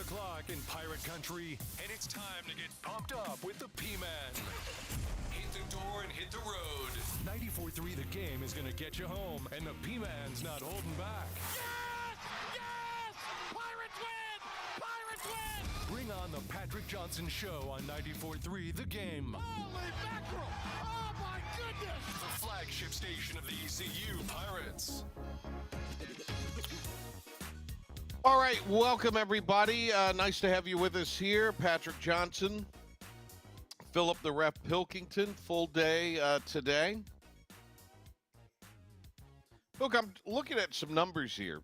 o'clock in Pirate Country, and it's time to get pumped up with the P-Man. Hit the door and hit the road. 94.3 The Game is going to get you home, and the P-Man's not holding back. Yes! Yes! Pirates win! Pirates win! Bring on the Patrick Johnson Show on 94.3 The Game. Holy mackerel! Oh, my goodness! The flagship station of the ECU Pirates. All right, welcome everybody. Nice to have you with us here. Patrick Johnson, Philip the Ref Pilkington, full day today. Look, I'm looking at some numbers here.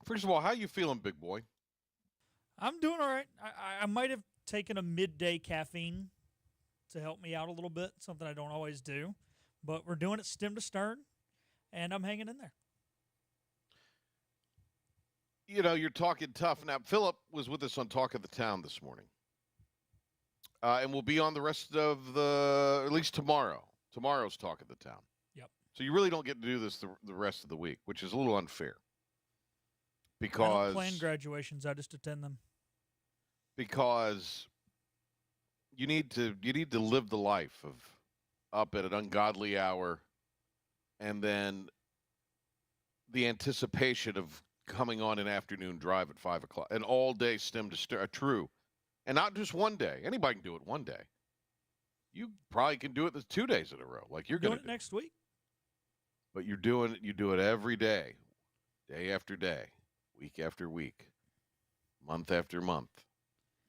First of all, how you feeling, big boy? I'm doing all right. I might have taken a midday caffeine to help me out a little bit, something I don't always do. But we're doing it stem to stern, and I'm hanging in there. You know, you're talking tough. Now, Philip was with us on Talk of the Town this morning. And we'll be on the rest of at least tomorrow. Tomorrow's Talk of the Town. Yep. So you really don't get to do this the rest of the week, which is a little unfair. Because I don't plan graduations. I just attend them. Because you need to live the life of up at an ungodly hour, and then the anticipation of coming on an afternoon drive at 5 o'clock, an all-day stem to stern, true, and not just one day. Anybody can do it one day. You probably can do it the 2 days in a row, like you're going to do next week. But you do it every day, day after day, week after week, month after month,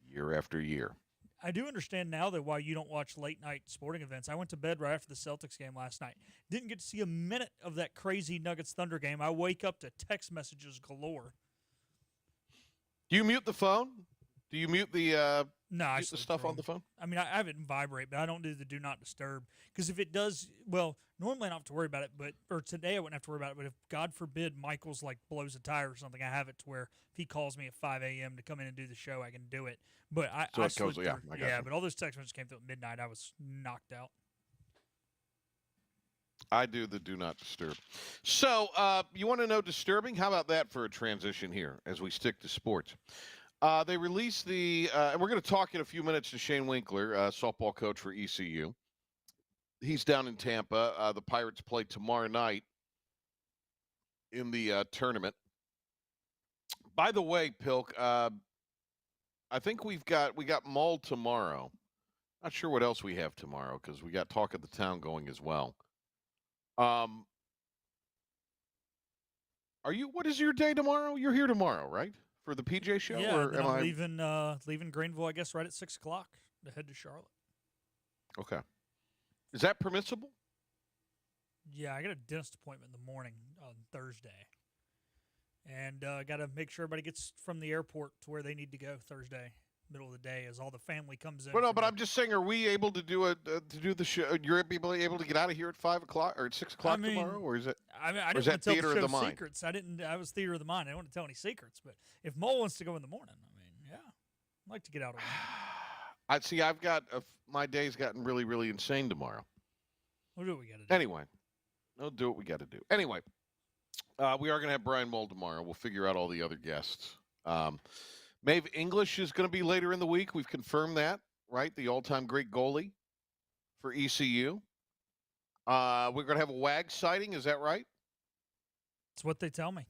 year after year. I do understand now that why you don't watch late-night sporting events. I went to bed right after the Celtics game last night. Didn't get to see a minute of that crazy Nuggets-Thunder game. I wake up to text messages galore. Do you mute the phone? Do you mute the the stuff on the phone? I mean, I have it in vibrate, but I don't do the do not disturb. Because if it does, well, normally I don't have to worry about it, or today I wouldn't have to worry about it, but if, God forbid, Michael's blows a tire or something, I have it to where if he calls me at 5 a.m. to come in and do the show, I can do it. But I slid through. Yeah, but all those text messages came through at midnight. I was knocked out. I do the do not disturb. So you want to know disturbing? How about that for a transition here as we stick to sports? They released and we're going to talk in a few minutes to Shane Winkler, softball coach for ECU. He's down in Tampa. The Pirates play tomorrow night in the tournament. By the way, Pilk, I think we got Mull tomorrow. Not sure what else we have tomorrow because we got Talk of the Town going as well. What is your day tomorrow? You're here tomorrow, right? For the PJ show? Yeah, or I'm leaving Greenville, I guess, right at 6 o'clock to head to Charlotte. Okay. Is that permissible? Yeah, I got a dentist appointment in the morning on Thursday. And I got to make sure everybody gets from the airport to where they need to go Thursday, middle of the day, as all the family comes in. Well, no, but I'm just saying, are we able to do the show? You're able to get out of here at 5 o'clock or at 6 o'clock tomorrow, or is it? I didn't want to tell the show secrets. I was theater of the mind. I didn't want to tell any secrets. But if Mull wants to go in the morning, yeah, I'd like to get out of it. I've got my day's gotten really, really insane tomorrow. We'll do what we got to do. Anyway, we'll do what we got to do. Anyway, we are going to have Brian Mull tomorrow. We'll figure out all the other guests. Maeve English is going to be later in the week. We've confirmed that, right? The all-time great goalie for ECU. We're going to have a WAG sighting. Is that right? It's what they tell me.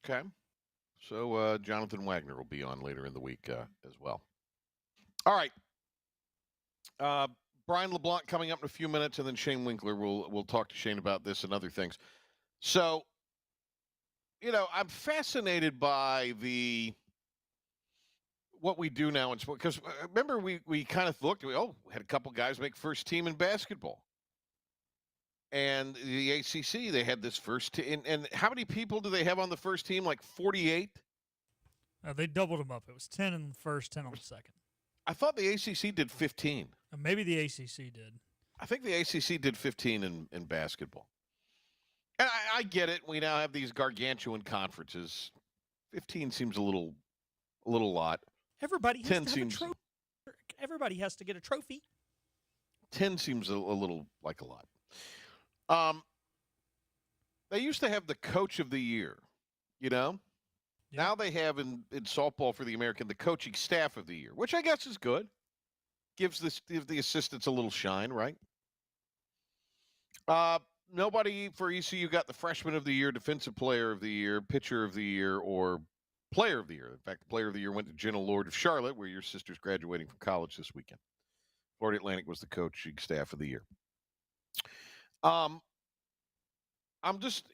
Okay. So Jonathan Wagner will be on later in the week as well. All right. Brian LeBlanc coming up in a few minutes, and then Shane Winkler. We'll talk to Shane about this and other things. So, I'm fascinated by what we do now in sport, because remember we kind of looked, we had a couple guys make first team in basketball, and the ACC, they had this first team, and how many people do they have on the first team? Like 48. They doubled them up. It was 10 in the first, 10 on the second. I thought the ACC did 15. Maybe the ACC did. I think the ACC did 15 in basketball. And I get it. We now have these gargantuan conferences. 15 seems a little lot. Everybody has to have a trophy. Everybody has to get a trophy. 10 seems a little like a lot. They used to have the coach of the year, Yeah. Now they have in softball for the American the coaching staff of the year, which I guess is good. Gives the assistants a little shine, right? Nobody for ECU got the freshman of the year, defensive player of the year, pitcher of the year, or player of the year. In fact, the player of the year went to Jenna Lord of Charlotte, where your sister's graduating from college this weekend. Florida Atlantic was the coaching staff of the year. I'm just,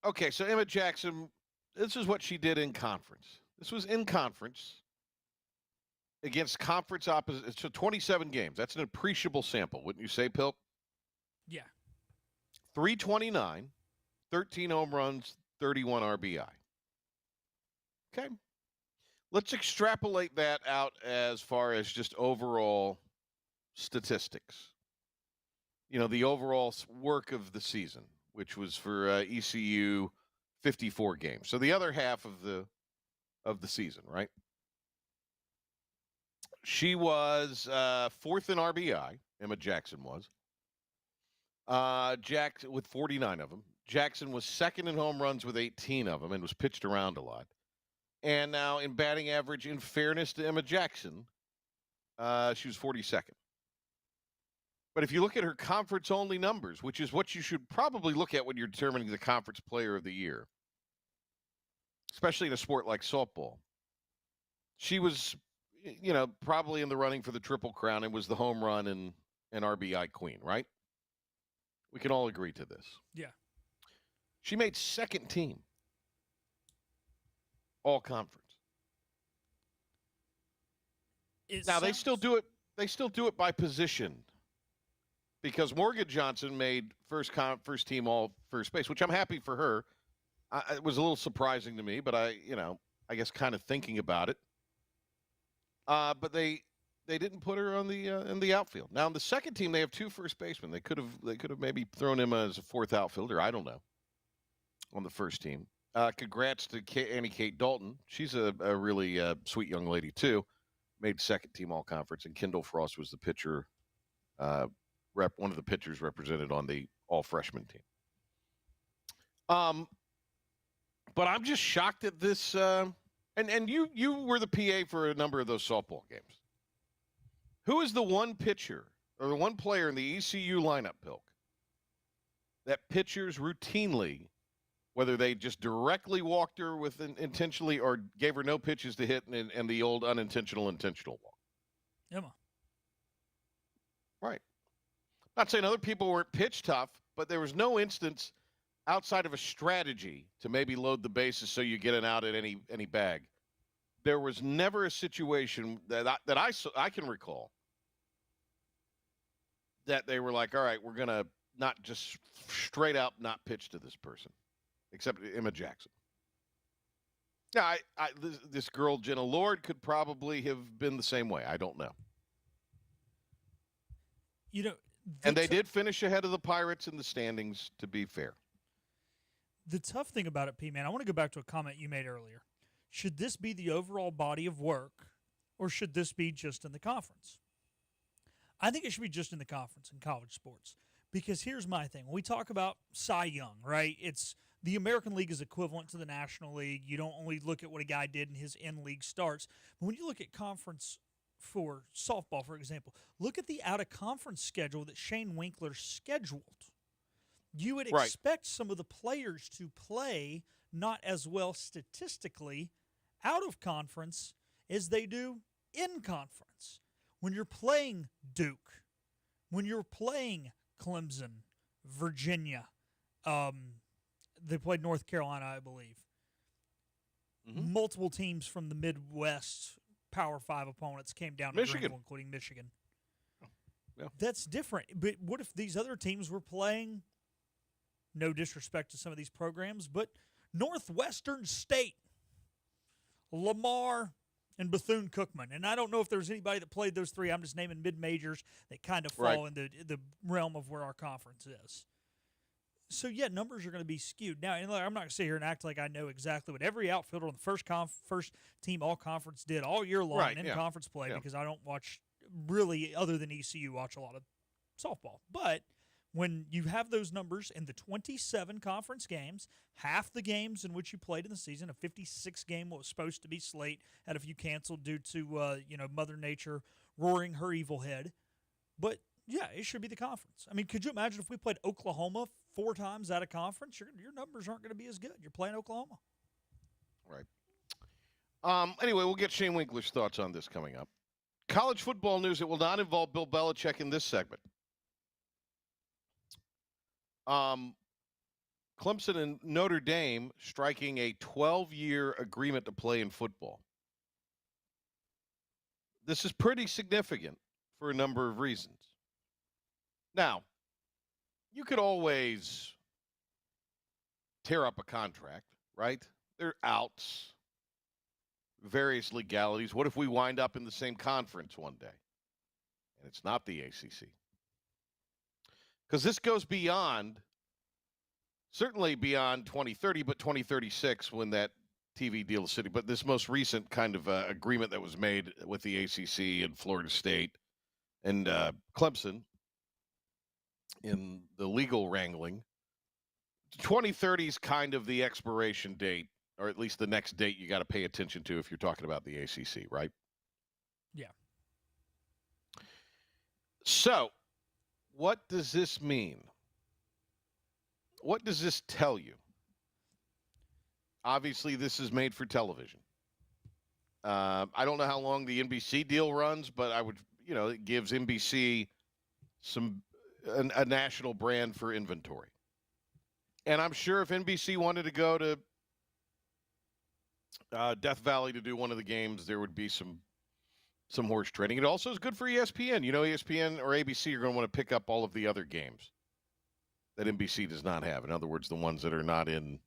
okay, so Emma Jackson, this is what she did in conference. This was in conference against conference opposite. So 27 games. That's an appreciable sample, wouldn't you say, Pilk? Yeah. 329, 13 home runs, 31 RBI. Okay. Let's extrapolate that out as far as just overall statistics. The overall work of the season, which was for ECU 54 games. So the other half of the season, right? She was fourth in RBI, Emma Jackson was. Jackson with 49 of them. Jackson was second in home runs with 18 of them and was pitched around a lot. And now in batting average, in fairness to Emma Jackson, she was 42nd. But if you look at her conference-only numbers, which is what you should probably look at when you're determining the conference player of the year, especially in a sport like softball, she was, probably in the running for the Triple Crown and was the home run and RBI queen, right? We can all agree to this. Yeah. She made second team, all conference. They still do it. They still do it by position, because Morgan Johnson made first team all first base, which I'm happy for her. It was a little surprising to me, but I guess kind of thinking about it. But they didn't put her on the in the outfield. Now in the second team, they have two first basemen. They could have maybe thrown him as a fourth outfielder. I don't know. On the first team. Congrats to Annie Kate Dalton. She's a really sweet young lady too. Made second team all conference, and Kendall Frost was the pitcher. One of the pitchers represented on the all freshman team. But I'm just shocked at this. And you were the PA for a number of those softball games. Who is the one pitcher or the one player in the ECU lineup, Pilk, that pitchers routinely, whether they just directly walked her with intentionally or gave her no pitches to hit and the old unintentional intentional walk? Emma. Right. Not saying other people weren't pitch tough, but there was no instance outside of a strategy to maybe load the bases so you get an out at any bag. There was never a situation that I can recall that they were like, all right, we're going to not just straight up not pitch to this person, except Emma Jackson. Yeah, this girl, Jenna Lord, could probably have been the same way. I don't know. And they did finish ahead of the Pirates in the standings, to be fair. The tough thing about it, P-Man, I want to go back to a comment you made earlier. Should this be the overall body of work, or should this be just in the conference? I think it should be just in the conference in college sports. Because here's my thing. When we talk about Cy Young, right, it's the American League is equivalent to the National League. You don't only look at what a guy did in his in-league starts. But when you look at conference for softball, for example, look at the out-of-conference schedule that Shane Winkler scheduled. You would expect some of the players to play not as well statistically out of conference as they do in conference. When you're playing Duke, when you're playing Clemson, Virginia, they played North Carolina, I believe. Mm-hmm. Multiple teams from the Midwest Power 5 opponents came down to Greenville, including Michigan. Yeah. That's different. But what if these other teams were playing, no disrespect to some of these programs, but Northwestern State, Lamar, and Bethune-Cookman? And I don't know if there's anybody that played those three. I'm just naming mid-majors that kind of fall in the realm of where our conference is. So, yeah, numbers are going to be skewed. Now, I'm not going to sit here and act like I know exactly what every outfielder on the first team all-conference did all year long in conference play because I don't watch really, other than ECU, watch a lot of softball. But When you have those numbers in the 27 conference games, half the games in which you played in the season, a 56 game what was supposed to be slate, had a few canceled due to Mother Nature roaring her evil head. But yeah, it should be the conference. I mean, could you imagine if we played Oklahoma 4 times out of conference? Your numbers aren't going to be as good. You're playing Oklahoma. Right. Anyway, we'll get Shane Winkler's thoughts on this coming up. College football news that will not involve Bill Belichick in this segment. Clemson and Notre Dame striking a 12-year agreement to play in football. This is pretty significant for a number of reasons. Now, you could always tear up a contract, right? There are outs, various legalities. What if we wind up in the same conference one day? And it's not the ACC. Because this goes beyond, certainly beyond 2030, but 2036 when that TV deal is sitting. But this most recent kind of agreement that was made with the ACC and Florida State and Clemson in the legal wrangling, 2030 is kind of the expiration date, or at least the next date you got to pay attention to if you're talking about the ACC, right? Yeah. So, what does this mean? What does this tell you? Obviously, this is made for television. I don't know how long the NBC deal runs, but I would, it gives NBC a national brand for inventory. And I'm sure if NBC wanted to go to Death Valley to do one of the games, there would be some horse trading. It also is good for ESPN. ESPN or ABC are going to want to pick up all of the other games that NBC does not have. In other words, the ones that are not in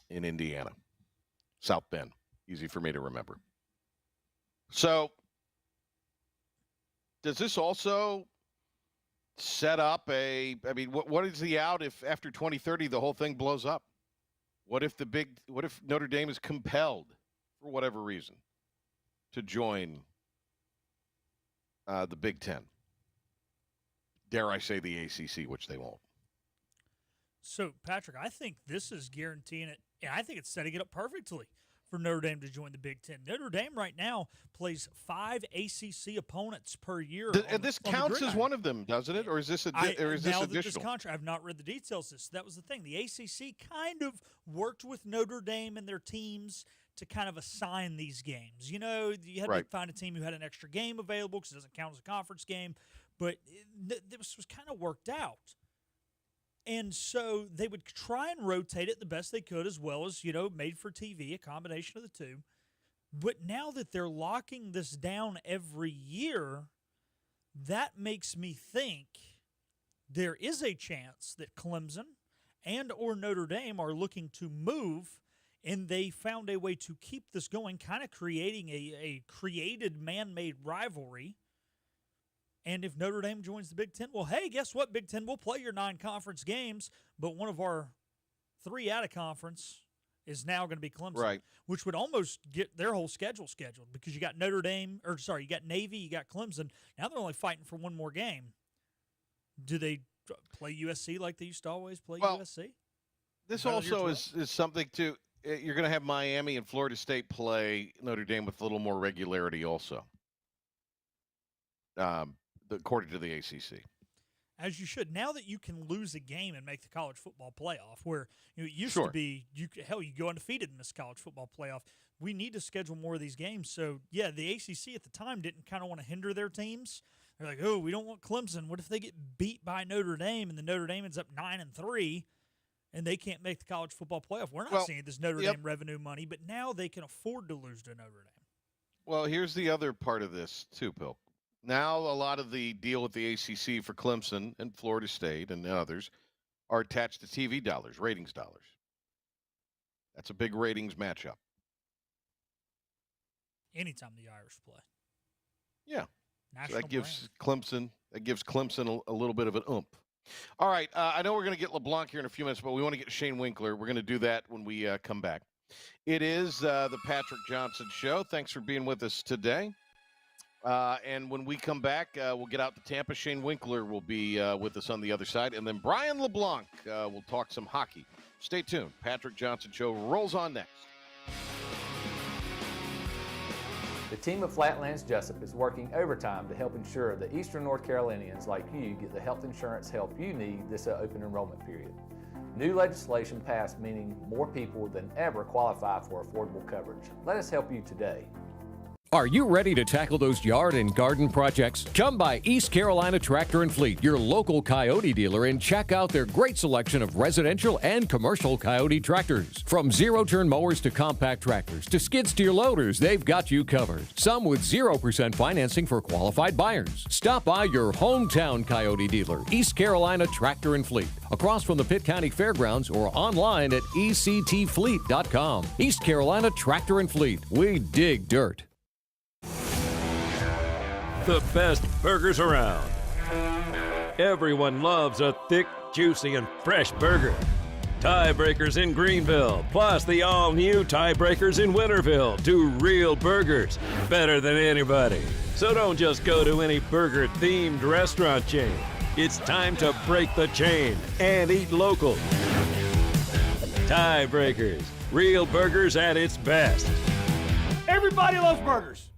Indiana, South Bend. Easy for me to remember. So, does this also set up what is the out if after 2030 the whole thing blows up? What if Notre Dame is compelled for whatever reason to join the Big Ten? Dare I say the ACC, which they won't. So, Patrick, I think this is guaranteeing it, and I think it's setting it up perfectly for Notre Dame to join the Big Ten. Notre Dame right now plays 5 ACC opponents per year. And this counts as one of them, doesn't it? Or is this additional? This contract, I've not read the details of this. That was the thing. The ACC kind of worked with Notre Dame and their teams to kind of assign these games. You had to find a team who had an extra game available because it doesn't count as a conference game. But this was kind of worked out. And so they would try and rotate it the best they could, as well as, made for TV, a combination of the two. But now that they're locking this down every year, that makes me think there is a chance that Clemson and or Notre Dame are looking to move, and they found a way to keep this going, kind of creating a created man-made rivalry. And if Notre Dame joins the Big Ten, well, hey, guess what, Big Ten? We'll play your 9 conference games, but one of our 3 out of conference is now going to be Clemson, right? Which would almost get their whole schedule scheduled because you got you got Navy, you got Clemson. Now they're only fighting for one more game. Do they play USC like they used to always play USC? This also is something to you're going to have Miami and Florida State play Notre Dame with a little more regularity also. According to the ACC. As you should. Now that you can lose a game and make the college football playoff, where it used to be, you go undefeated in this college football playoff. We need to schedule more of these games. So, yeah, the ACC at the time didn't kind of want to hinder their teams. They're like, oh, we don't want Clemson. What if they get beat by Notre Dame and the Notre Dame ends up 9-3 and they can't make the college football playoff? We're not seeing this Notre Dame revenue money, but now they can afford to lose to Notre Dame. Well, here's the other part of this too, Bill. Now a lot of the deal with the ACC for Clemson and Florida State and others are attached to TV dollars, ratings dollars. That's a big ratings matchup. Anytime the Irish play. Yeah. So that gives Clemson a little bit of an oomph. All right. I know we're going to get LeBlanc here in a few minutes, but we want to get Shane Winkler. We're going to do that when we come back. It is the Patrick Johnson Show. Thanks for being with us today. And when we come back, we'll get out to Tampa. Shane Winkler will be with us on the other side. And then Brian LeBlanc will talk some hockey. Stay tuned. Patrick Johnson Show rolls on next. The team of Flatlands Jessup is working overtime to help ensure that Eastern North Carolinians like you get the health insurance help you need this open enrollment period. New legislation passed meaning more people than ever qualify for affordable coverage. Let us help you today. Are you ready to tackle those yard and garden projects? Come by East Carolina Tractor and Fleet, your local Coyote dealer, and check out their great selection of residential and commercial Coyote tractors. From zero-turn mowers to compact tractors to skid steer loaders, they've got you covered. Some with 0% financing for qualified buyers. Stop by your hometown Coyote dealer, East Carolina Tractor and Fleet, across from the Pitt County Fairgrounds or online at ectfleet.com. East Carolina Tractor and Fleet. We dig dirt. The best burgers around. Everyone loves a thick, juicy, and fresh burger. Tiebreakers in Greenville, plus the all-new Tiebreakers in Winterville. Do real burgers better than anybody. So don't just go to any burger-themed restaurant chain. It's time to break the chain and eat local. Tiebreakers, real burgers at its best. Everybody loves burgers.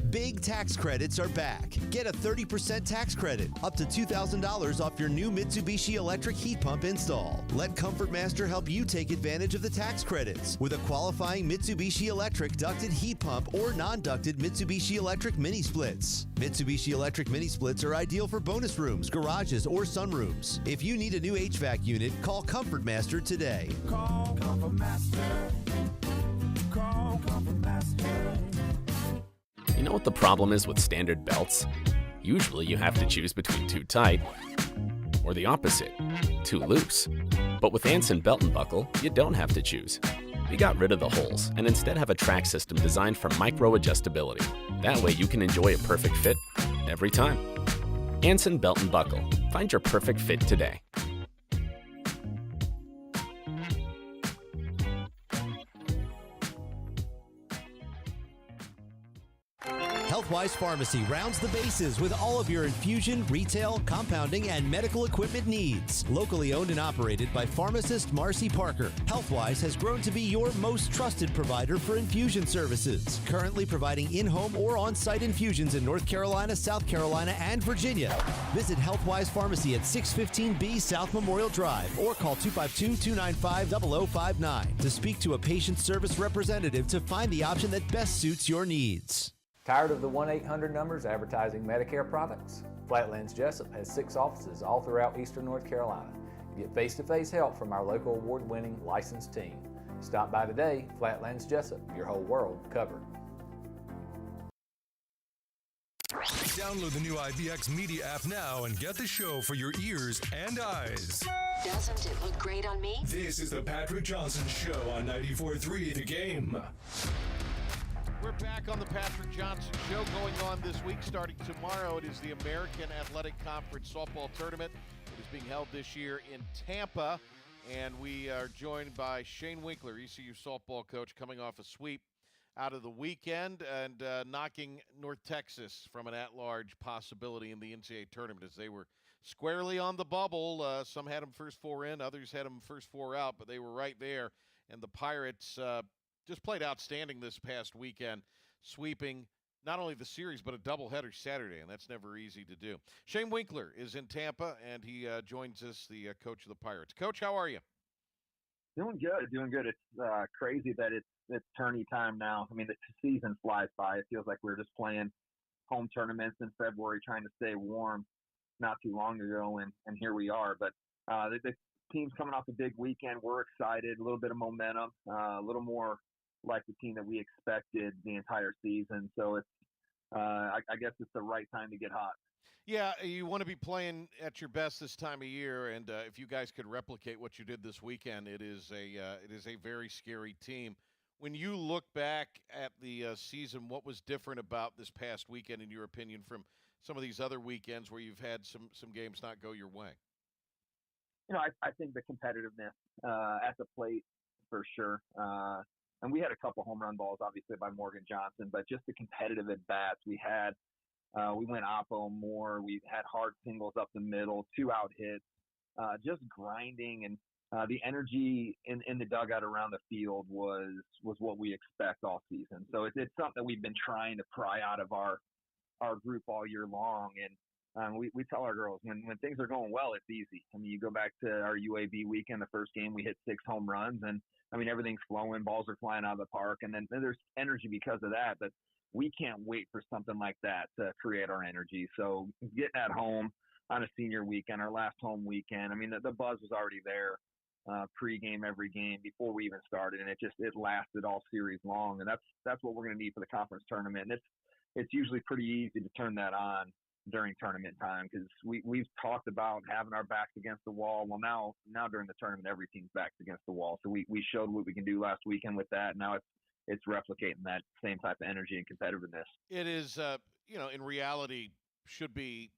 Big tax credits are back. Get a 30% tax credit, up to $2,000 off your new Mitsubishi electric heat pump install. Let Comfort Master help you take advantage of the tax credits with a qualifying Mitsubishi electric ducted heat pump or non-ducted Mitsubishi electric mini splits. Mitsubishi electric mini splits are ideal for bonus rooms, garages, or sunrooms. If you need a new HVAC unit, call Comfort Master today. Call Comfort Master. Call Comfort Master. You know what the problem is with standard belts? Usually you have to choose between too tight or the opposite, too loose. But with Anson Belt and Buckle, you don't have to choose. We got rid of the holes and instead have a track system designed for micro adjustability. That way you can enjoy a perfect fit every time. Anson Belt and Buckle. Find your perfect fit today. Healthwise Pharmacy rounds the bases with all of your infusion, retail, compounding, and medical equipment needs. Locally owned and operated by pharmacist Marcy Parker, Healthwise has grown to be your most trusted provider for infusion services. Currently providing in-home or on-site infusions in North Carolina, South Carolina, and Virginia. Visit Healthwise Pharmacy at 615B South Memorial Drive or call 252-295-0059 to speak to a patient service representative to find the option that best suits your needs. Tired of the 1-800 numbers advertising Medicare products? Flatlands Jessup has 6 offices all throughout Eastern North Carolina. Get face-to-face help from our local award-winning licensed team. Stop by today. Flatlands Jessup, your whole world covered. Download the new IBX Media app now and get the show for your ears and eyes. Doesn't it look great on me? This is the Patrick Johnson Show on 94.3 The Game. We're back on the Patrick Johnson Show going on this week. Starting tomorrow, it is the American Athletic Conference Softball Tournament. It is being held this year in Tampa, and we are joined by Shane Winkler, ECU softball coach, coming off a sweep out of the weekend and knocking North Texas from an at-large possibility in the NCAA tournament as they were squarely on the bubble. Some had them first 4 in, others had them first 4 out, but they were right there. And the Pirates just played outstanding this past weekend, sweeping not only the series but a doubleheader Saturday, and that's never easy to do. Shane Winkler is in Tampa, and he joins us, the coach of the Pirates. Coach, how are you? Doing good. It's crazy that it's tourney time now. I mean, the season flies by. It feels like we were just playing home tournaments in February, trying to stay warm not too long ago, and here we are. But the team's coming off a big weekend. We're excited, a little bit of momentum, a little more like the team that we expected the entire season. So it's, I guess it's the right time to get hot. Yeah, you want to be playing at your best this time of year, and if you guys could replicate what you did this weekend, it is a very scary team. When you look back at the season, what was different about this past weekend, in your opinion, from some of these other weekends where you've had some games not go your way? You know, I think the competitiveness at the plate for sure. and we had a couple home run balls, obviously, by Morgan Johnson, but just the competitive at-bats we had. We went oppo more. We had hard singles up the middle, 2-out hits, just grinding. And the energy in the dugout around the field was what we expect all season. So it's something that we've been trying to pry out of our group all year long. And we tell our girls when things are going well, it's easy. I mean, you go back to our UAB weekend, the first game, we hit 6 home runs, and I mean, everything's flowing, balls are flying out of the park, and then there's energy because of that. But we can't wait for something like that to create our energy. So getting at home on a senior weekend, our last home weekend, I mean, the buzz was already there pre-game, every game before we even started, and it lasted all series long. And that's what we're going to need for the conference tournament. And it's usually pretty easy to turn that on during tournament time because we've talked about having our backs against the wall. Well, now during the tournament, every team's backs against the wall. So we showed what we can do last weekend with that. Now it's replicating that same type of energy and competitiveness. It is, in reality, should be,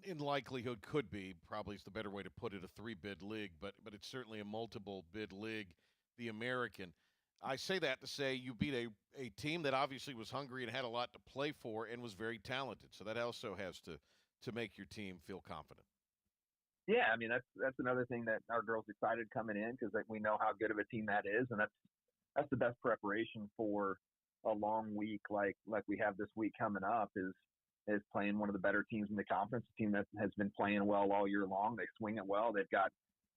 in likelihood, could be, probably is the better way to put it, a 3-bid league, but it's certainly a multiple bid league, the American. I say that to say you beat a team that obviously was hungry and had a lot to play for and was very talented. So that also has to make your team feel confident. Yeah, I mean, that's another thing that our girls excited coming in because we know how good of a team that is, and that's the best preparation for a long week like we have this week coming up is playing one of the better teams in the conference, a team that has been playing well all year long. They swing it well. They've got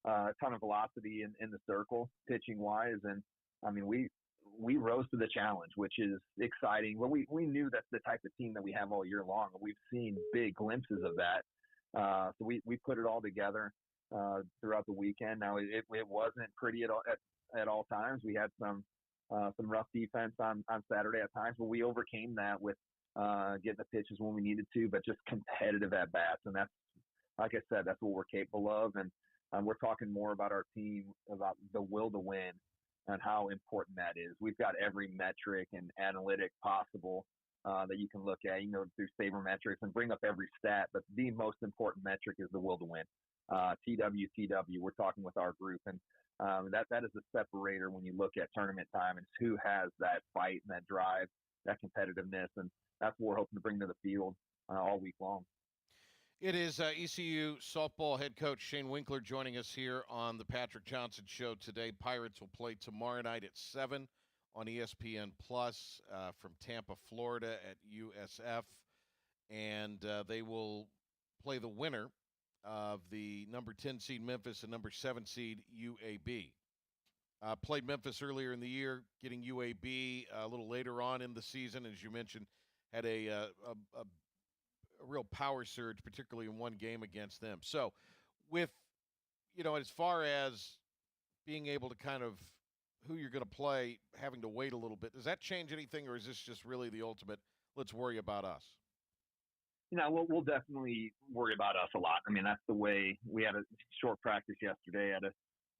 a ton of velocity in the circle, pitching-wise, and I mean, we rose to the challenge, which is exciting. Well, we knew that's the type of team that we have all year long, and we've seen big glimpses of that. So we put it all together throughout the weekend. Now, it wasn't pretty at all times. We had some rough defense on Saturday at times, but we overcame that with getting the pitches when we needed to, but just competitive at bats. And that's, like I said, that's what we're capable of. And we're talking more about our team, about the will to win and how important that is. We've got every metric and analytic possible that you can look at, through sabermetrics and bring up every stat. But the most important metric is the will to win. TW, we're talking with our group. And that is the separator when you look at tournament time. It's who has that fight and that drive, that competitiveness. And that's what we're hoping to bring to the field all week long. It is ECU softball head coach Shane Winkler joining us here on the Patrick Johnson Show today. Pirates will play tomorrow night at 7 on ESPN Plus from Tampa, Florida at USF. And they will play the winner of the number 10 seed Memphis and number 7 seed UAB. Played Memphis earlier in the year, getting UAB a little later on in the season, as you mentioned, had a real power surge, particularly in one game against them. So with, as far as being able to kind of who you're going to play, having to wait a little bit, does that change anything, or is this just really the ultimate, let's worry about us? We'll definitely worry about us a lot. I mean, that's the way. We had a short practice yesterday at a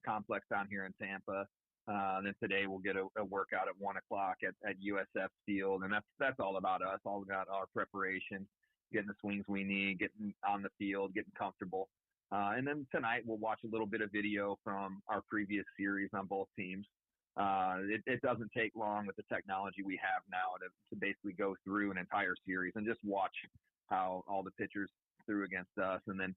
complex down here in Tampa. And then today we'll get a workout at 1 o'clock at USF Field. And that's all about us, all about our preparation, getting the swings we need, getting on the field, getting comfortable. And then tonight we'll watch a little bit of video from our previous series on both teams. It doesn't take long with the technology we have now to basically go through an entire series and just watch how all the pitchers threw against us. And then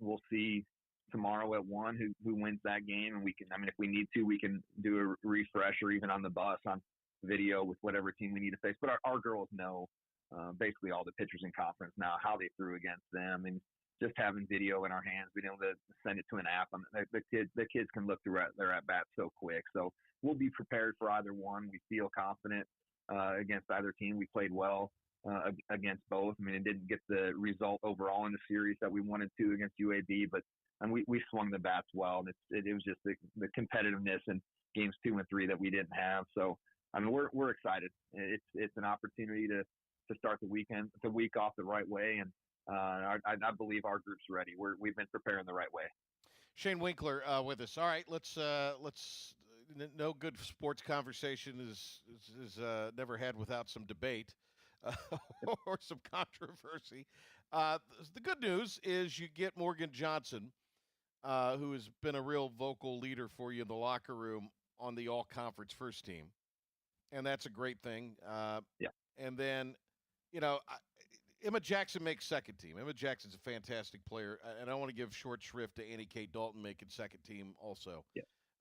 we'll see tomorrow at 1 who wins that game. And if we need to, we can do a refresh or even on the bus on video with whatever team we need to face. But our girls know basically all the pitchers in conference now, how they threw against them, and just having video in our hands, being able to send it to an app. The kids can look through their at bats so quick. So we'll be prepared for either one. We feel confident against either team. We played well against both. I mean, it didn't get the result overall in the series that we wanted to against UAB, but we swung the bats well. And it was just the competitiveness in games 2 and 3 that we didn't have. So I mean, we're excited. It's an opportunity to start the week off the right way, and I believe our group's ready. We've been preparing the right way. Shane Winkler with us. All right, let's. No good sports conversation is never had without some debate or some controversy. The good news is you get Morgan Johnson, who has been a real vocal leader for you in the locker room, on the all-conference first team, and that's a great thing. And then, Emma Jackson makes second team. Emma Jackson's a fantastic player, and I want to give short shrift to Annie Kate Dalton making second team also.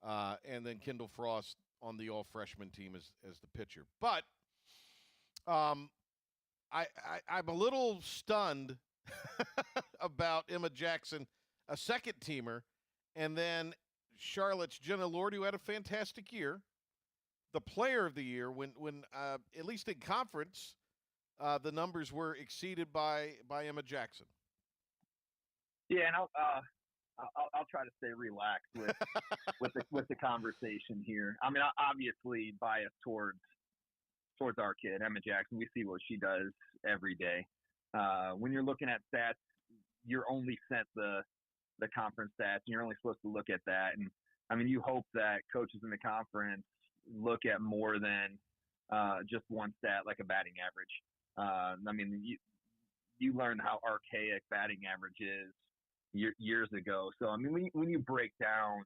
And then Kendall Frost on the all-freshman team as the pitcher. But I'm a little stunned about Emma Jackson, a second teamer, and then Charlotte's Jenna Lord, who had a fantastic year, the player of the year, when at least in conference, the numbers were exceeded by Emma Jackson. Yeah, and I'll try to stay relaxed with the conversation here. I mean, obviously biased towards our kid, Emma Jackson. We see what she does every day. When you're looking at stats, you're only sent the conference stats, and you're only supposed to look at that. And I mean, you hope that coaches in the conference look at more than just one stat, like a batting average. I mean, you learn how archaic batting average is years ago. So I mean, when you break down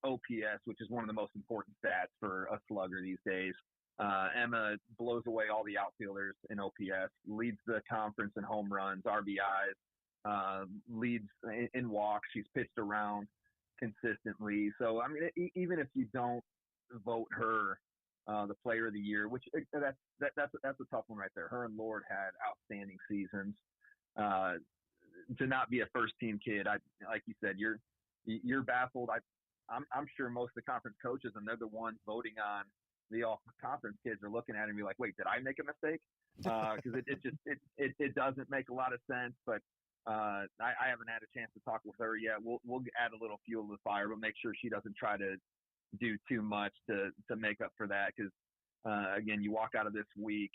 OPS, which is one of the most important stats for a slugger these days, Emma blows away all the outfielders in OPS, leads the conference in home runs, RBIs, leads in walks. She's pitched around consistently. So I mean, even if you don't vote her the player of the year, which that's a tough one right there. Her and Lord had outstanding seasons. To not be a first team kid, like you said, you're baffled. I'm sure most of the conference coaches, and they're the ones voting on the all conference kids, are looking at it and be like, wait, did I make a mistake? Because it doesn't make a lot of sense. But I haven't had a chance to talk with her yet. We'll add a little fuel to the fire, but make sure she doesn't try to do too much to make up for that. Because again, you walk out of this week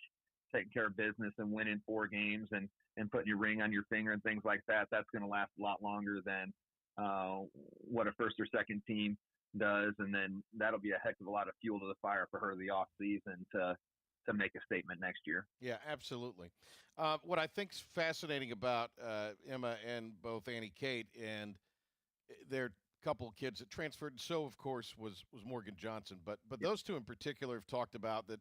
taking care of business and winning 4 games and putting your ring on your finger and things like that. That's going to last a lot longer than what a first or second team does, and then that'll be a heck of a lot of fuel to the fire for her the off season to make a statement next year. Yeah, absolutely. What I think's fascinating about Emma and both Annie Kate and their couple of kids that transferred, and so of course was Morgan Johnson, but those two in particular have talked about that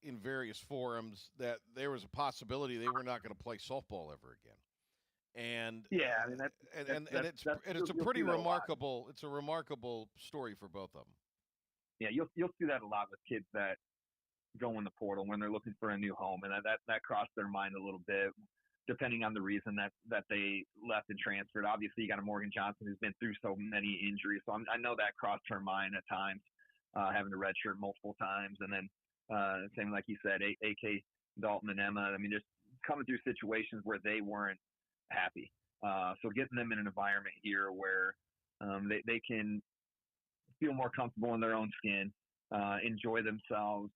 in various forums that there was a possibility they were not going to play softball ever again. And yeah, I mean it's a pretty remarkable. It's a remarkable story for both of them. Yeah, you'll see that a lot with kids that go in the portal when they're looking for a new home, and that crossed their mind a little bit, depending on the reason that they left and transferred. Obviously, you got a Morgan Johnson who's been through so many injuries, so I know that crossed her mind at times, having to redshirt multiple times, and then same like you said, AK Dalton and Emma. I mean, just coming through situations where they weren't happy. So getting them in an environment here where they can feel more comfortable in their own skin, enjoy themselves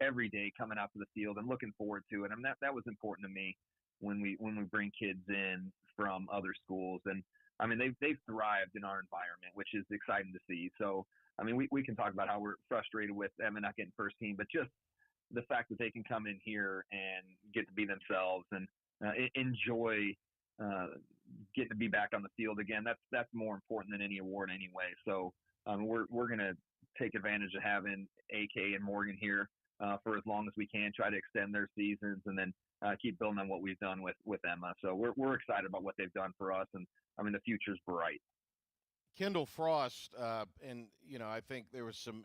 every day coming out to the field and looking forward to it. I mean, that was important to me when we bring kids in from other schools. And I mean, they've thrived in our environment, which is exciting to see. So, I mean, we can talk about how we're frustrated with Emma not getting first team, but just the fact that they can come in here and get to be themselves and enjoy getting to be back on the field again. That's more important than any award anyway. So we're going to take advantage of having AK and Morgan here for as long as we can, try to extend their seasons, and then keep building on what we've done with Emma. So we're excited about what they've done for us, and I mean the future's bright. Kendall Frost, and I think there was some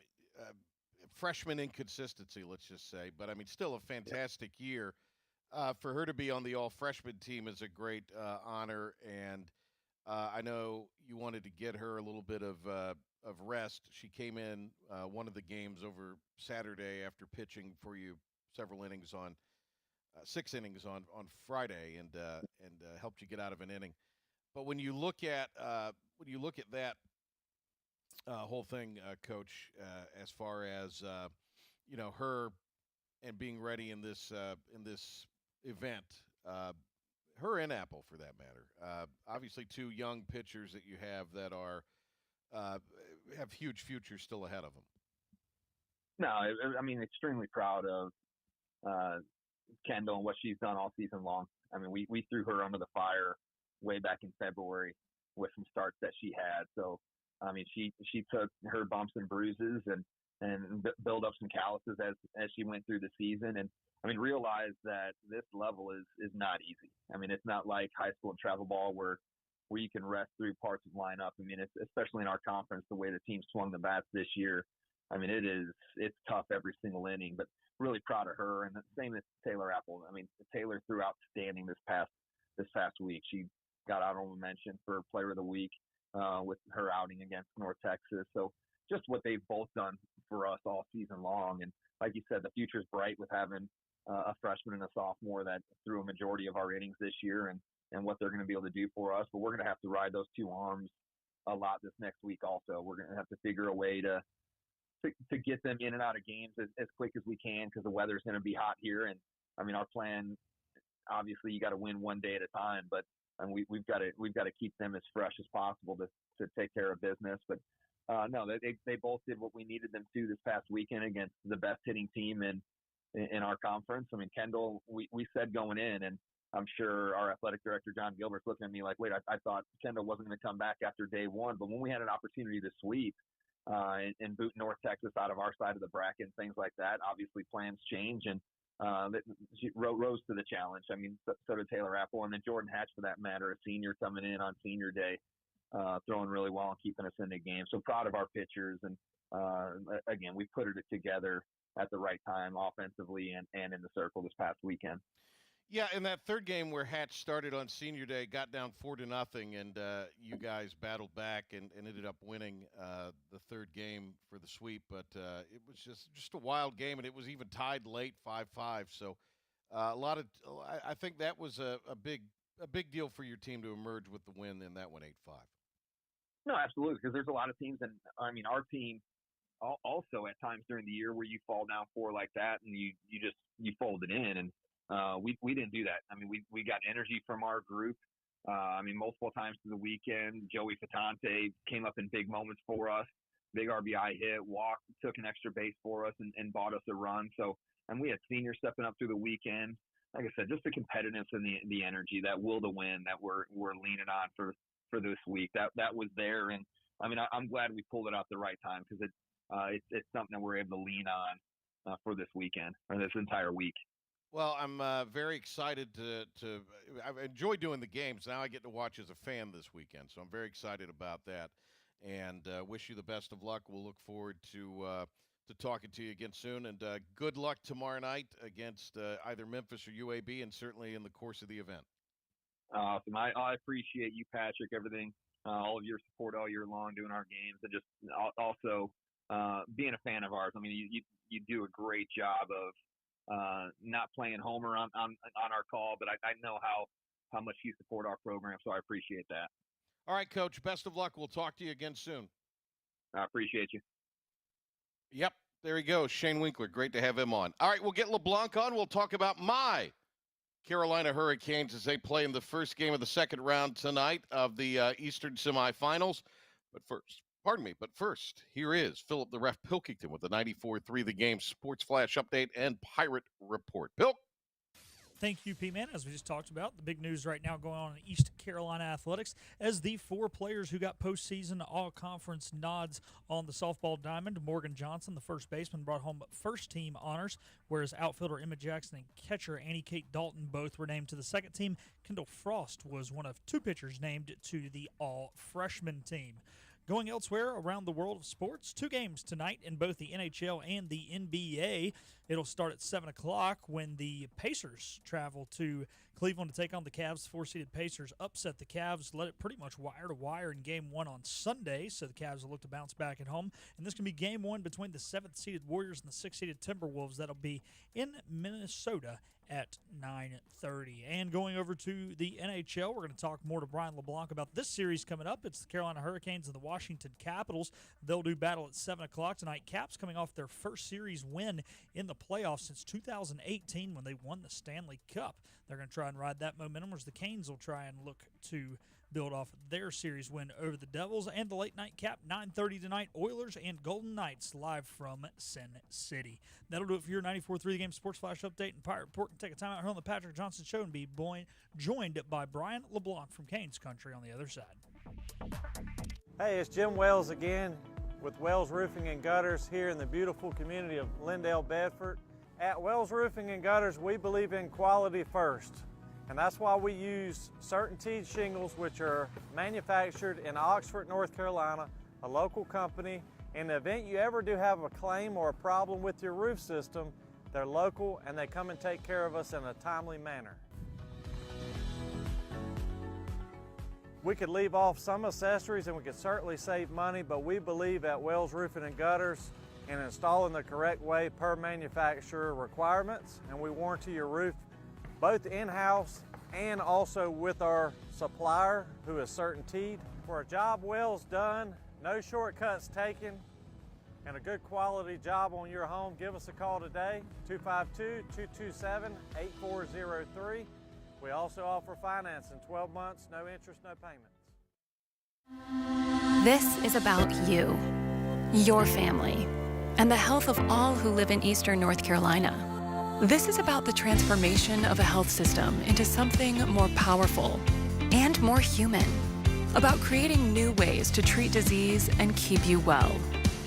freshman inconsistency, let's just say, but I mean still a fantastic year. For her to be on the all-freshman team is a great honor, and I know you wanted to get her a little bit of rest. She came in one of the games over Saturday after pitching for you several innings on 6 innings on Friday, and helped you get out of an inning. But when you look at that whole thing, Coach, as far as her and being ready in this event, her and Apple for that matter, obviously 2 young pitchers that you have that are have huge futures still ahead of them. No, I mean, extremely proud of Kendall and what she's done all season long. I mean, we threw her under the fire way back in February with some starts that she had. So I mean, she took her bumps and bruises and build up some calluses as she went through the season. And I mean, realize that this level is not easy. I mean, it's not like high school and travel ball where you can rest through parts of lineup. I mean, it's especially in our conference, the way the team swung the bats this year. I mean, it's tough every single inning, but really proud of her. And the same as Taylor Apple. I mean, Taylor threw outstanding this past week. She got honorable mention for Player of the Week with her outing against North Texas. So just what they've both done for us all season long. And like you said, the future's bright with having a freshman and a sophomore that threw a majority of our innings this year and what they're going to be able to do for us. But we're going to have to ride those two arms a lot this next week also. We're going to have to figure a way to get them in and out of games as quick as we can because the weather's going to be hot here. And I mean, our plan, obviously you got to win one day at a time, but we've got to keep them as fresh as possible to take care of business. But no, they both did what we needed them to this past weekend against the best hitting team in our conference. I mean, Kendall, we said going in, and I'm sure our athletic director, John Gilbert's looking at me like, wait, I thought Kendall wasn't going to come back after day one. But when we had an opportunity to sweep and boot North Texas out of our side of the bracket and things like that, obviously plans change. And she rose to the challenge. I mean, so did Taylor Apple. And then Jordan Hatch, for that matter, a senior coming in on senior day, throwing really well and keeping us in the game. So proud of our pitchers. And again, we put it together at the right time offensively and in the circle this past weekend. Yeah, in that third game where Hatch started on senior day, got down 4-0, and you guys battled back and ended up winning the third game for the sweep. But it was just a wild game, and it was even tied late 5-5. So I think that was a big deal for your team to emerge with the win in that one, 8-5. No, absolutely, because there's a lot of teams, and I mean our team also at times during the year where you fall down 4 like that, and you fold it in and. We didn't do that. I mean, we got energy from our group. I mean, multiple times through the weekend, Joey Fatante came up in big moments for us. Big RBI hit, walked, took an extra base for us and bought us a run. So, and we had seniors stepping up through the weekend. Like I said, just the competitiveness and the energy, that will to win that we're leaning on for this week. That was there. And I mean, I'm glad we pulled it out the right time because it's something that we're able to lean on for this weekend or this entire week. Well, I'm very excited to I enjoy doing the games. Now I get to watch as a fan this weekend, so I'm very excited about that, and wish you the best of luck. We'll look forward to talking to you again soon, and good luck tomorrow night against either Memphis or UAB, and certainly in the course of the event. Awesome. I appreciate you, Patrick, everything, all of your support all year long doing our games, and just also being a fan of ours. I mean, you do a great job of not playing homer on our call, but I know how much you support our program, so I appreciate that. All right, Coach, best of luck. We'll talk to you again soon. I appreciate you. Yep, there he goes, Shane Winkler. Great to have him on. All right, we'll get Lablanc on. We'll talk about my Carolina Hurricanes as they play in the first game of the second round tonight of the Eastern semifinals. But first, here is Philip the Ref Pilkington with the 94.3 The Game Sports Flash Update and Pirate Report. Pilk. Thank you, P-Man. As we just talked about, the big news right now going on in East Carolina athletics as the 4 players who got postseason all-conference nods on the softball diamond. Morgan Johnson, the first baseman, brought home first-team honors, whereas outfielder Emma Jackson and catcher Annie-Kate Dalton both were named to the second team. Kendall Frost was one of 2 pitchers named to the all-freshman team. Going elsewhere around the world of sports, 2 games tonight in both the NHL and the NBA. It'll start at 7 o'clock when the Pacers travel to Cleveland to take on the Cavs. 4-seeded Pacers upset the Cavs, let it pretty much wire to wire in Game 1 on Sunday, so the Cavs will look to bounce back at home. And this can be Game 1 between the 7th-seeded Warriors and the 6th-seeded Timberwolves. That'll be in Minnesota at 9:30. And going over to the NHL, we're going to talk more to Brian LeBlanc about this series coming up. It's the Carolina Hurricanes and the Washington Capitals. They'll do battle at 7 o'clock tonight. Caps coming off their first series win in the playoffs since 2018 when they won the Stanley Cup. They're going to try and ride that momentum, whereas the Canes will try and look to build off their series win over the Devils. And the late night cap, 9:30 tonight, Oilers and Golden Knights live from Sin City. That'll do it for your 94.3 The Game Sports Flash Update and Pirate Report. And take a time out here on the Patrick Johnson Show and be joined by Brian LeBlanc from Canes Country on the other side. Hey, it's Jim Wells again with Wells Roofing and Gutters here in the beautiful community of Lindale, Bedford. At Wells Roofing and Gutters, we believe in quality first, and that's why we use CertainTeed shingles, which are manufactured in Oxford, North Carolina, a local company. In the event you ever do have a claim or a problem with your roof system, they're local and they come and take care of us in a timely manner. We could leave off some accessories and we could certainly save money, but we believe at Wells Roofing and Gutters in installing the correct way per manufacturer requirements, and we warranty your roof both in-house and also with our supplier, who is CertainTeed. For a job Wells done, no shortcuts taken, and a good quality job on your home, give us a call today, 252-227-8403. We also offer financing, 12 months, no interest, no payments. This is about you, your family, and the health of all who live in Eastern North Carolina. This is about the transformation of a health system into something more powerful and more human, about creating new ways to treat disease and keep you well.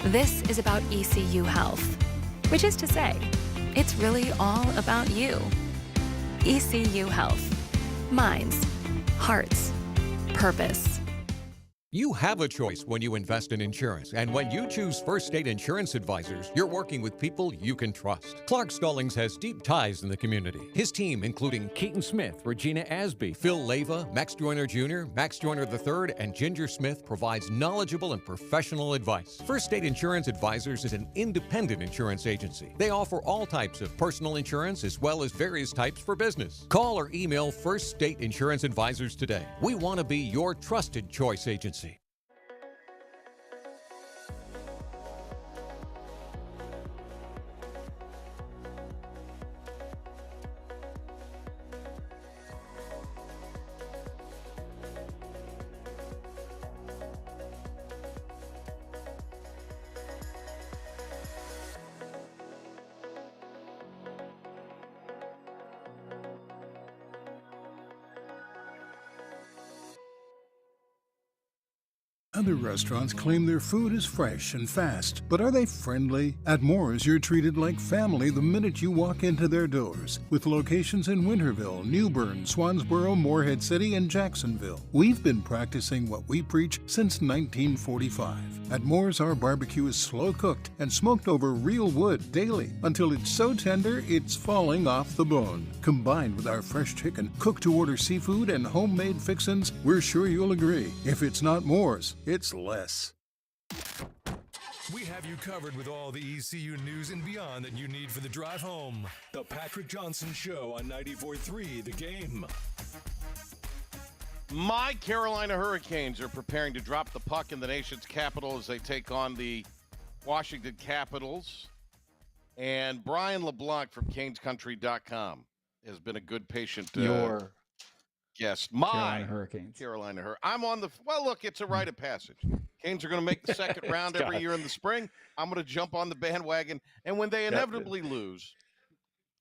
This is about ECU Health, which is to say, it's really all about you. ECU Health. Minds, hearts, purpose. You have a choice when you invest in insurance, and when you choose First State Insurance Advisors, you're working with people you can trust. Clark Stallings has deep ties in the community. His team, including Keaton Smith, Regina Asby, Phil Leva, Max Joyner Jr., Max Joyner III, and Ginger Smith, provides knowledgeable and professional advice. First State Insurance Advisors is an independent insurance agency. They offer all types of personal insurance as well as various types for business. Call or email First State Insurance Advisors today. We want to be your trusted choice agency. Other restaurants claim their food is fresh and fast, but are they friendly? At Moore's, you're treated like family the minute you walk into their doors. With locations in Winterville, New Bern, Swansboro, Morehead City, and Jacksonville. We've been practicing what we preach since 1945. At Moore's, our barbecue is slow cooked and smoked over real wood daily until it's so tender it's falling off the bone. Combined with our fresh chicken, cooked to order seafood, and homemade fixins, we're sure you'll agree. If it's not Moore's, it's less. We have you covered with all the ECU news and beyond that you need for the drive home. The Patrick Johnson Show on 94.3 The Game. My Carolina Hurricanes are preparing to drop the puck in the nation's capital as they take on the Washington Capitals. And Brian LeBlanc from CanesCountry.com has been a good patient guest. Carolina Hurricanes. I'm on the – well, look, it's a rite of passage. Canes are going to make the second round every year in the spring. I'm going to jump on the bandwagon. And when they inevitably lose,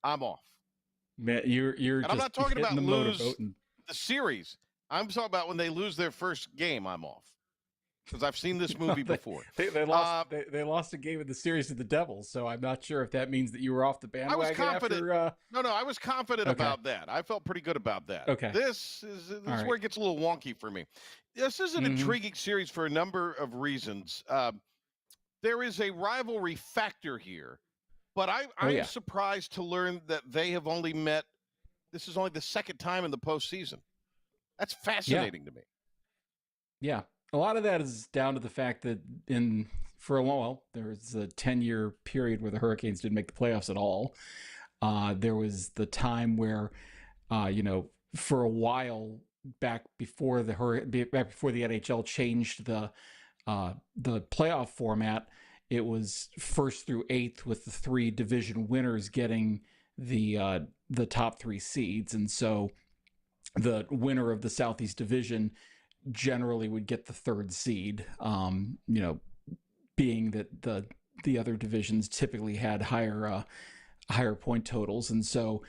I'm off. Man, you're and just I'm not talking about the lose motorboat the series. I'm talking about when they lose their first game, I'm off. Because I've seen this movie before. They lost a game in the series to the Devils, so I'm not sure if that means that you were off the bandwagon. I was confident. After, No, I was confident about that. I felt pretty good about that. Okay. This is where it gets a little wonky for me. This is an intriguing series for a number of reasons. There is a rivalry factor here, but I'm surprised to learn that they have only met. This is only the second time in the postseason. That's fascinating to me. Yeah. A lot of that is down to the fact that for a while, there was a 10-year period where the Hurricanes didn't make the playoffs at all. There was the time where, for a while back before the NHL changed the playoff format, it was first through eighth with the three division winners getting the top three seeds, and so the winner of the Southeast Division generally would get the third seed, being that the other divisions typically had higher point totals. And so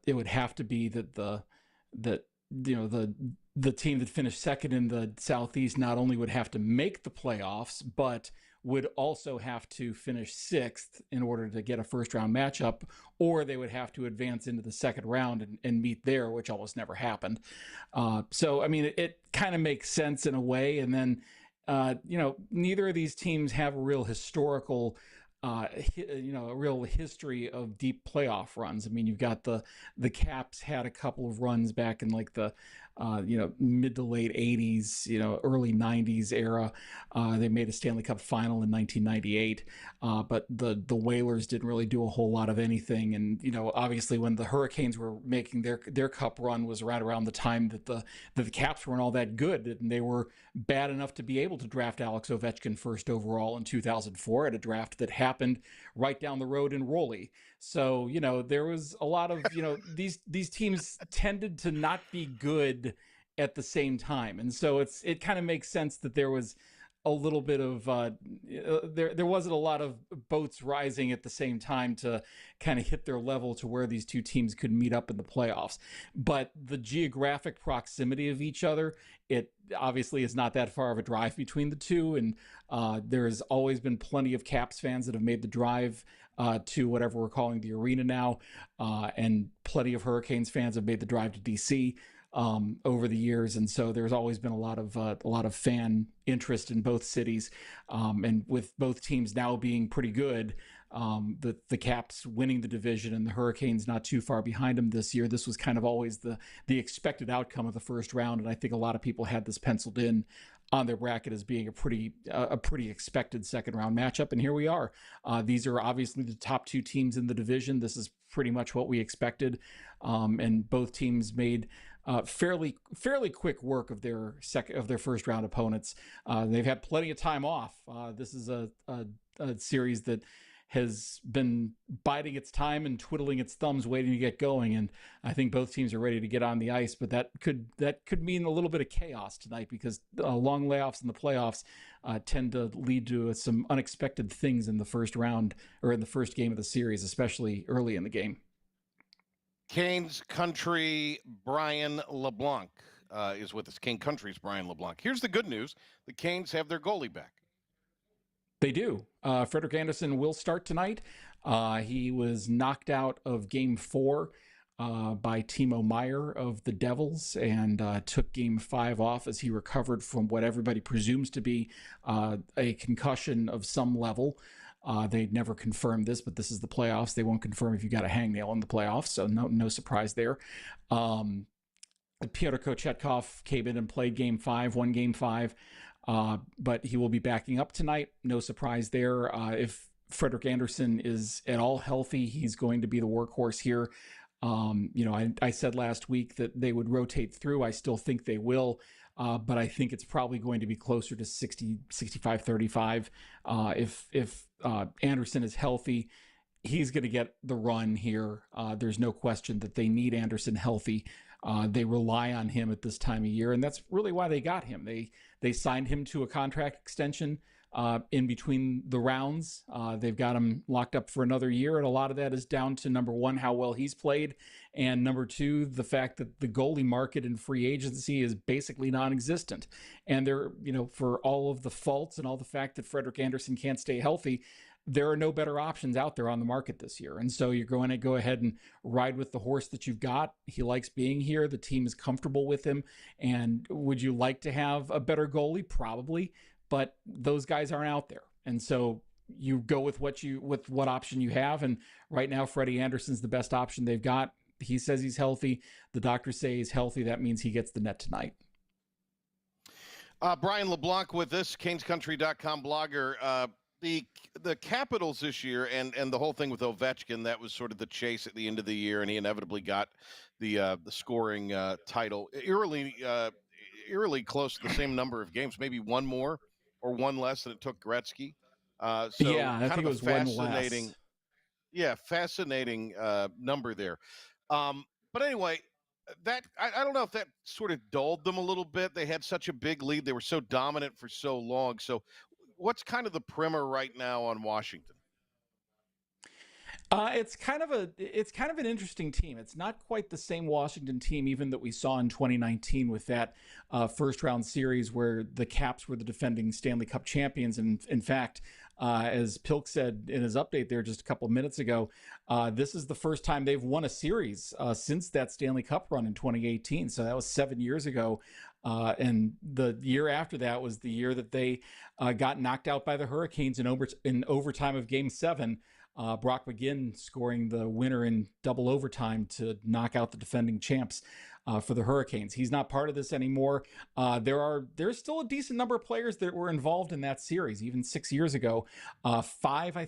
it would have to be that the team that finished second in the Southeast not only would have to make the playoffs, but would also have to finish sixth in order to get a first round matchup, or they would have to advance into the second round and meet there, which almost never happened. So, I mean, it kind of makes sense in a way. And then, neither of these teams have a real historical a real history of deep playoff runs. I mean, you've got the Caps had a couple of runs back in like the mid to late 80s, early 90s era. They made a Stanley Cup final in 1998, but the Whalers didn't really do a whole lot of anything. And obviously when the Hurricanes were making their cup run was right around the time that the Caps weren't all that good, and they were bad enough to be able to draft Alex Ovechkin first overall in 2004 at a draft that happened right down the road in Raleigh. So, there was a lot of, these teams tended to not be good at the same time. And so it kind of makes sense that there was a little bit of, there wasn't a lot of boats rising at the same time to kind of hit their level to where these two teams could meet up in the playoffs. But the geographic proximity of each other, it obviously is not that far of a drive between the two. And there's always been plenty of Caps fans that have made the drive to whatever we're calling the arena now. And plenty of Hurricanes fans have made the drive to DC over the years. And so there's always been a lot of fan interest in both cities. And with both teams now being pretty good, the Caps winning the division and the Hurricanes not too far behind them this year, this was kind of always the expected outcome of the first round. And I think a lot of people had this penciled in on their bracket as being a pretty expected second round matchup. And here we are. These are obviously the top two teams in the division. This is pretty much what we expected. And both teams made fairly quick work of their first round opponents. They've had plenty of time off. This is a series that has been biding its time and twiddling its thumbs waiting to get going, and I think both teams are ready to get on the ice. But that could mean a little bit of chaos tonight, because long layoffs in the playoffs tend to lead to some unexpected things in the first round or in the first game of the series, especially early in the game. Canes Country Brian LeBlanc is with us. Cane Country's Brian LeBlanc. Here's the good news: the Canes have their goalie back. They do. Frederik Andersen will start tonight. He was knocked out of Game 4 by Timo Meier of the Devils, and took Game 5 off as he recovered from what everybody presumes to be a concussion of some level. They'd never confirmed this, but this is the playoffs. They won't confirm if you got a hangnail in the playoffs, so no surprise there. Pyotr Kochetkov came in and played won Game 5. But he will be backing up tonight. No surprise there. If Frederik Andersen is at all healthy, he's going to be the workhorse here. I said last week that they would rotate through. I still think they will, but I think it's probably going to be closer to 60, 65, 35. If Andersen is healthy, he's going to get the run here. There's no question that they need Andersen healthy. They rely on him at this time of year, and that's really why they got him. They signed him to a contract extension in between the rounds. They've got him locked up for another year, and a lot of that is down to, number one, how well he's played, and number two, the fact that the goalie market in free agency is basically non-existent. And they're, for all of the faults and all the fact that Frederik Andersen can't stay healthy, there are no better options out there on the market this year. And so you're going to go ahead and ride with the horse that you've got. He likes being here. The team is comfortable with him. And would you like to have a better goalie? Probably, but those guys aren't out there. And so you go with what option you have. And right now, Freddie Andersen's the best option they've got. He says he's healthy. The doctors say he's healthy. That means he gets the net tonight. Brian LeBlanc with us, CanesCountry.com blogger. The Capitals this year and the whole thing with Ovechkin, that was sort of the chase at the end of the year, and he inevitably got the scoring title. Eerily close to the same number of games, maybe one more or one less than it took Gretzky. I think it was fascinating. One less. Yeah, fascinating number there. But anyway, that I don't know if that sort of dulled them a little bit. They had such a big lead. They were so dominant for so long. So what's kind of the primer right now on Washington? It's kind of an interesting team. It's not quite the same Washington team even that we saw in 2019 with that first round series where the Caps were the defending Stanley Cup champions. And in fact, as Pilk said in his update there just a couple of minutes ago, this is the first time they've won a series since that Stanley Cup run in 2018. So that was 7 years ago. And the year after that was the year that they got knocked out by the Hurricanes in overtime of Game 7. Brock McGinn scoring the winner in double overtime to knock out the defending champs for the Hurricanes. He's not part of this anymore. There's still a decent number of players that were involved in that series, even 6 years ago. Five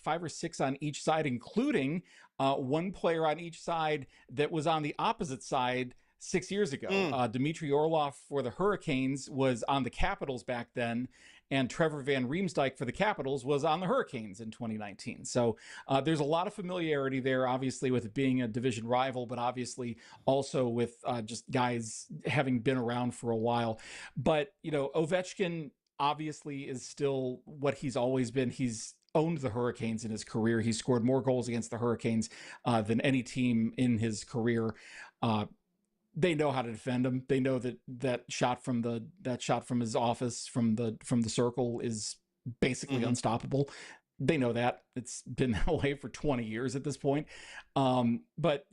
or six on each side, including one player on each side that was on the opposite side 6 years ago. Dmitry Orlov for the Hurricanes was on the Capitals back then, and Trevor Van Riemsdyk for the Capitals was on the Hurricanes in 2019. So there's a lot of familiarity there, obviously, with it being a division rival, but obviously also with just guys having been around for a while. But, Ovechkin obviously is still what he's always been. He's owned the Hurricanes in his career. He scored more goals against the Hurricanes than any team in his career. They know how to defend him. They know that shot from his office from the circle is basically unstoppable. They know that. It's been that way for 20 years at this point. But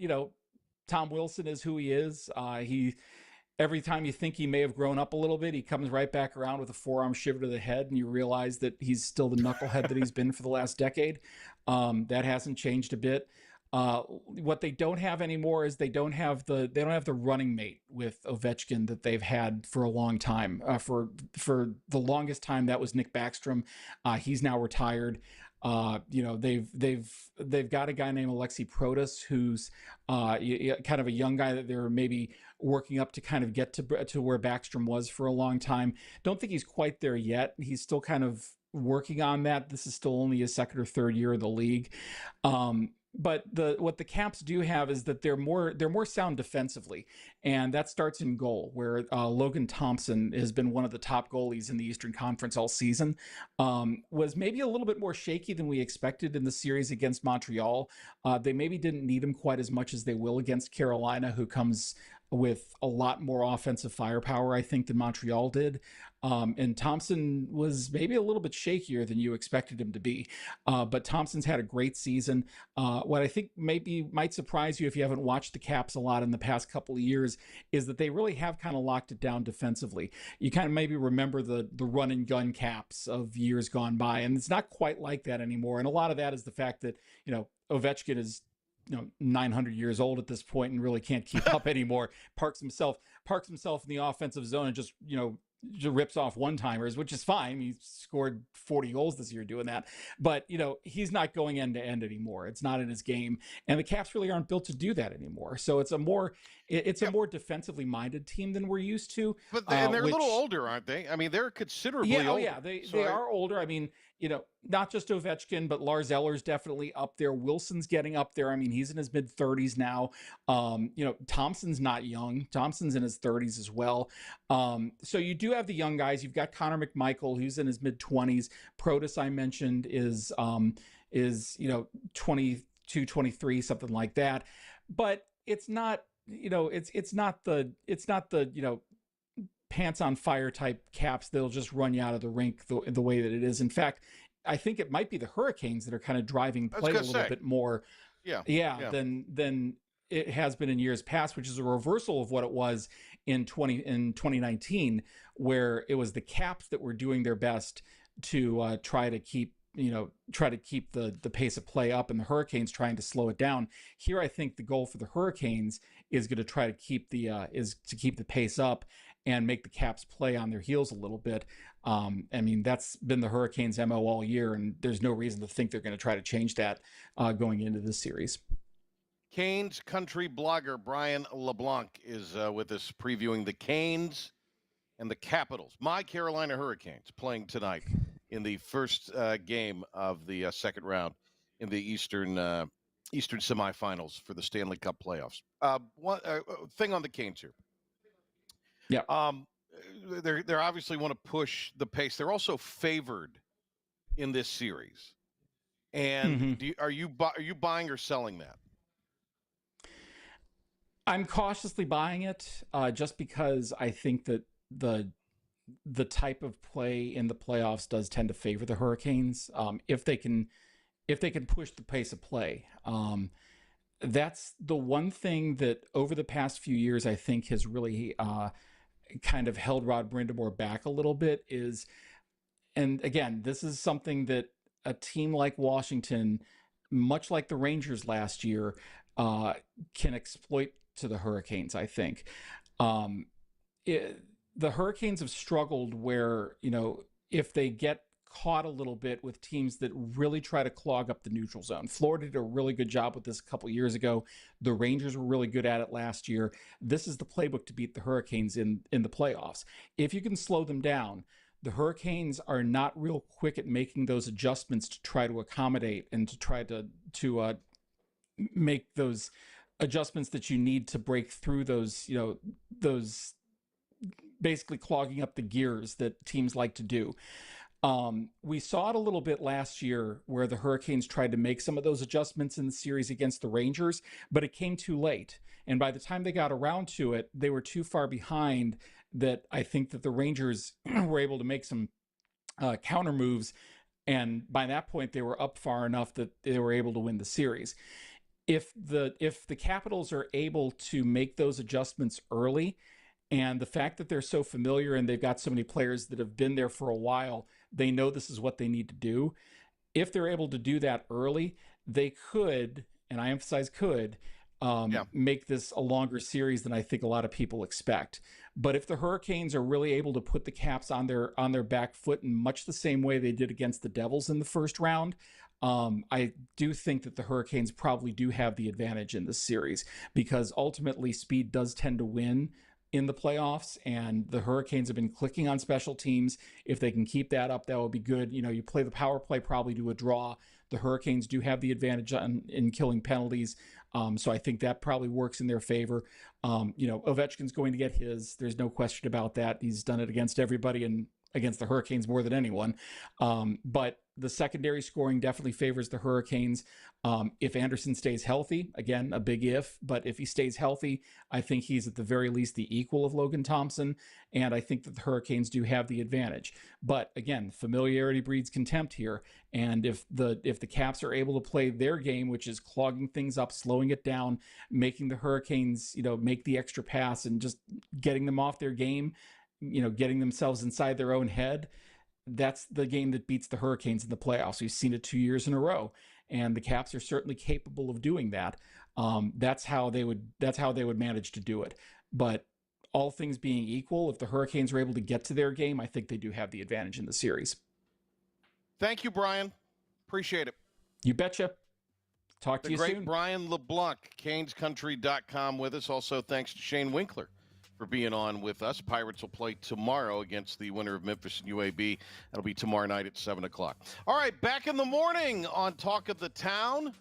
Tom Wilson is who he is. Every time you think he may have grown up a little bit, he comes right back around with a forearm shiver to the head, and you realize that he's still the knucklehead that he's been for the last decade. That hasn't changed a bit. What they don't have anymore is they don't have the running mate with Ovechkin that they've had for a long time. For the longest time, that was Nick Backstrom. He's now retired. They've got a guy named Alexei Protas who's kind of a young guy that they're maybe working up to kind of get to where Backstrom was for a long time. Don't think he's quite there yet. He's still kind of working on that. This is still only his second or third year in the league. But what the Caps do have is that they're more sound defensively, and that starts in goal, where Logan Thompson has been one of the top goalies in the Eastern Conference all season. Was maybe a little bit more shaky than we expected in the series against Montreal. They maybe didn't need him quite as much as they will against Carolina, who comes with a lot more offensive firepower, I think, than Montreal did. And Thompson was maybe a little bit shakier than you expected him to be. But Thompson's had a great season. What I think maybe might surprise you if you haven't watched the Caps a lot in the past couple of years is that they really have kind of locked it down defensively. You kind of maybe remember the run and gun Caps of years gone by, and it's not quite like that anymore. And a lot of that is the fact that, Ovechkin is 900 years old at this point and really can't keep up anymore. Parks himself in the offensive zone and just rips off one-timers, which is fine. He scored 40 goals this year doing that. But, he's not going end to end anymore. It's not in his game. And the Caps really aren't built to do that anymore. So it's a more defensively minded team than we're used to. But they're a little older, aren't they? I mean, they're considerably older. Yeah, they are older. I mean, not just Ovechkin, but Lars Eller's definitely up there. Wilson's getting up there. I mean, he's in his mid-30s now. Thompson's not young. Thompson's in his 30s as well. So you do have the young guys. You've got Connor McMichael, who's in his mid-20s. Protas, I mentioned, is 22, 23, something like that. But it's not, it's not the pants on fire type Caps that'll just run you out of the rink the way that it is. In fact, I think it might be the Hurricanes that are kind of driving play a little bit more than it has been in years past, which is a reversal of what it was in 2019, where it was the Caps that were doing their best to try to keep the pace of play up, and the Hurricanes trying to slow it down. Here, I think the goal for the Hurricanes is going to try to keep the pace up and make the Caps play on their heels a little bit. I mean, that's been the Hurricanes' MO all year, and there's no reason to think they're going to try to change that going into this series. Canes country blogger Brian LeBlanc is with us previewing the Canes and the Capitals. My Carolina Hurricanes playing tonight in the first game of the second round in the Eastern semifinals for the Stanley Cup playoffs. One thing on the Canes here. Yeah. They obviously want to push the pace. They're also favored in this series. And are you buying or selling that? I'm cautiously buying it, just because I think that the type of play in the playoffs does tend to favor the Hurricanes, if they can push the pace of play. That's the one thing that over the past few years I think has really kind of held Rod Brindamore back a little bit is, and again, this is something that a team like Washington, much like the Rangers last year, can exploit to the Hurricanes, I think. The Hurricanes have struggled where, if they get caught a little bit with teams that really try to clog up the neutral zone. Florida did a really good job with this a couple years ago. The Rangers were really good at it last year. This is the playbook to beat the Hurricanes in the playoffs. If you can slow them down, the Hurricanes are not real quick at making those adjustments to try to accommodate and to try to make those adjustments that you need to break through those basically clogging up the gears that teams like to do. We saw it a little bit last year where the Hurricanes tried to make some of those adjustments in the series against the Rangers, but it came too late. And by the time they got around to it, they were too far behind that I think that the Rangers were able to make some counter moves. And by that point, they were up far enough that they were able to win the series. If the Capitals are able to make those adjustments early, and the fact that they're so familiar and they've got so many players that have been there for a while, they know this is what they need to do. If they're able to do that early, they could, and I emphasize could, make this a longer series than I think a lot of people expect. But if the Hurricanes are really able to put the Caps on their back foot in much the same way they did against the Devils in the first round, I do think that the Hurricanes probably do have the advantage in this series, because ultimately speed does tend to win in the playoffs, and the Hurricanes have been clicking on special teams. If they can keep that up, that would be good. You play the power play probably to a draw. The Hurricanes do have the advantage in killing penalties, so I think that probably works in their favor. Ovechkin's going to get his. There's no question about that. He's done it against everybody and against the Hurricanes more than anyone. But the secondary scoring definitely favors the Hurricanes. If Anderson stays healthy, again, a big if, but if he stays healthy, I think he's at the very least the equal of Logan Thompson, and I think that the Hurricanes do have the advantage. But again, familiarity breeds contempt here, and if the Caps are able to play their game, which is clogging things up, slowing it down, making the Hurricanes, make the extra pass and just getting them off their game, getting themselves inside their own head, that's the game that beats the Hurricanes in the playoffs. We've seen it 2 years in a row, and the Caps are certainly capable of doing that. That's how they would manage to do it. But all things being equal, if the Hurricanes are able to get to their game, I think they do have the advantage in the series. Thank you, Brian. Appreciate it. You betcha. Talk to you soon. The great Brian LeBlanc, CanesCountry.com with us. Also, thanks to Shane Winkler for being on with us. Pirates will play tomorrow against the winner of Memphis and UAB. That'll be tomorrow night at 7 o'clock. All right, back in the morning on Talk of the Town.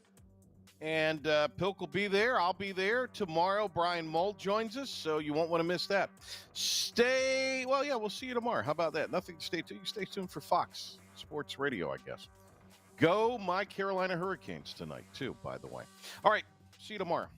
And Pilk will be there. I'll be there. Tomorrow, Brian Mold joins us, so you won't want to miss that. We'll see you tomorrow. How about that? Nothing to stay tuned. Stay tuned for Fox Sports Radio, I guess. Go my Carolina Hurricanes tonight, too, by the way. All right, see you tomorrow.